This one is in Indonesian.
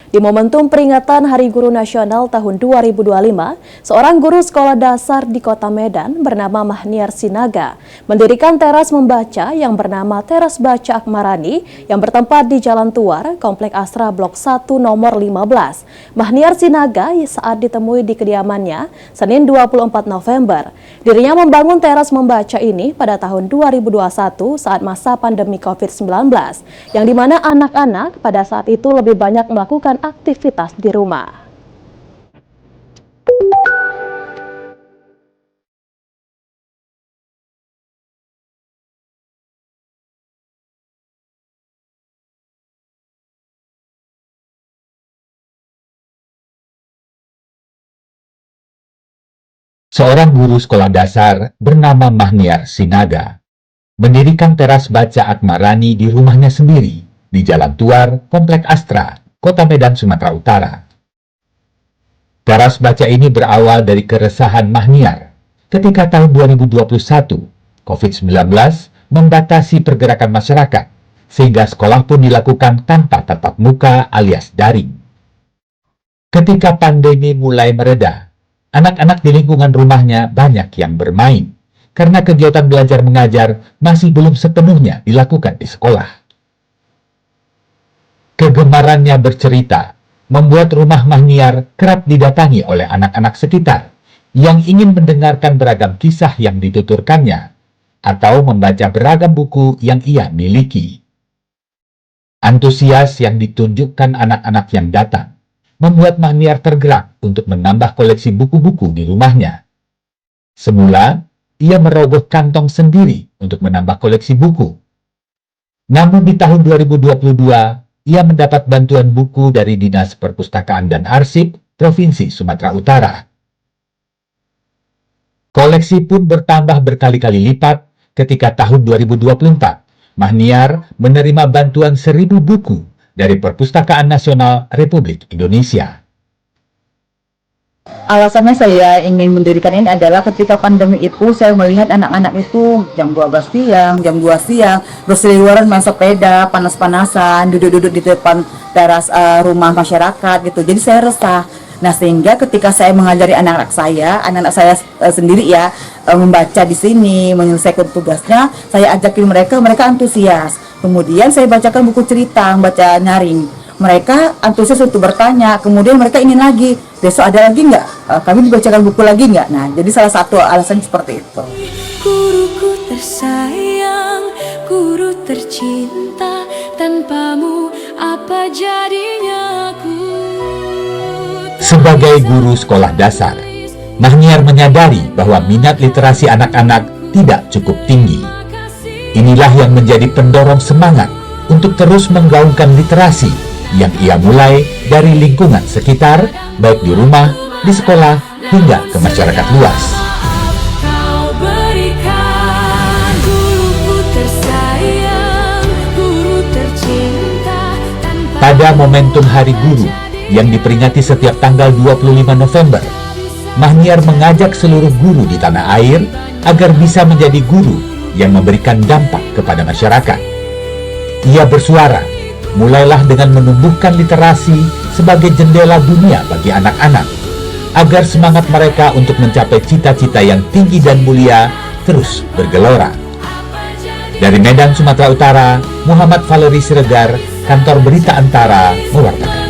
Di momentum peringatan Hari Guru Nasional tahun 2025, seorang guru sekolah dasar di Kota Medan bernama Mahniar Sinaga mendirikan teras membaca yang bernama Teras Baca Akmarani yang bertempat di Jalan Tuar, Komplek Astra Blok 1 nomor 15. Mahniar Sinaga saat ditemui di kediamannya Senin 24 November. Dirinya membangun teras membaca ini pada tahun 2021 saat masa pandemi COVID-19, yang dimana anak-anak pada saat itu lebih banyak melakukan aktivitas di rumah. Seorang guru sekolah dasar bernama Mahniar Sinaga mendirikan teras baca Akmarani di rumahnya sendiri di Jalan Tuar, Komplek Astra, Kota Medan, Sumatera Utara. Teras baca ini berawal dari keresahan Mahniar ketika tahun 2021 COVID-19 membatasi pergerakan masyarakat sehingga sekolah pun dilakukan tanpa tatap muka alias daring. Ketika pandemi mulai mereda, anak-anak di lingkungan rumahnya banyak yang bermain karena kegiatan belajar mengajar masih belum sepenuhnya dilakukan di sekolah. Kegemarannya bercerita membuat rumah Mahniar kerap didatangi oleh anak-anak sekitar yang ingin mendengarkan beragam kisah yang dituturkannya atau membaca beragam buku yang ia miliki. Antusias yang ditunjukkan anak-anak yang datang membuat Mahniar tergerak untuk menambah koleksi buku-buku di rumahnya. Semula, ia merogoh kantong sendiri untuk menambah koleksi buku. Namun di tahun 2022, ia mendapat bantuan buku dari Dinas Perpustakaan dan Arsip Provinsi Sumatera Utara. Koleksi pun bertambah berkali-kali lipat ketika tahun 2024, Mahniar menerima bantuan 1.000 buku dari Perpustakaan Nasional Republik Indonesia. Alasannya saya ingin mendirikan ini adalah ketika pandemi itu saya melihat anak-anak itu jam 12 siang, jam 2 siang berseliweran main sepeda, panas-panasan, duduk-duduk di depan teras rumah masyarakat gitu. Jadi saya resah. Nah, sehingga ketika saya mengajari anak-anak saya sendiri ya membaca di sini, menyelesaikan tugasnya, saya ajakin mereka antusias. Kemudian saya bacakan buku cerita, baca nyaring. Mereka antusias untuk bertanya, kemudian mereka ingin lagi, besok ada lagi nggak? Kami dibacakan buku lagi nggak? Nah, jadi salah satu alasan seperti itu. Guruku tersayang, guru tercinta, tanpamu apa jadinya aku? Sebagai guru sekolah dasar, Mahniar menyadari bahwa minat literasi anak-anak tidak cukup tinggi. Inilah yang menjadi pendorong semangat untuk terus menggaungkan literasi yang ia mulai dari lingkungan sekitar, baik di rumah, di sekolah, hingga ke masyarakat luas. Pada momentum Hari Guru yang diperingati setiap tanggal 25 November, Mahniar mengajak seluruh guru di tanah air agar bisa menjadi guru yang memberikan dampak kepada masyarakat. Ia bersuara, mulailah dengan menumbuhkan literasi sebagai jendela dunia bagi anak-anak, agar semangat mereka untuk mencapai cita-cita yang tinggi dan mulia terus bergelora. Dari Medan, Sumatera Utara, Muhammad Valeri Siregar, Kantor Berita Antara, mewartakan.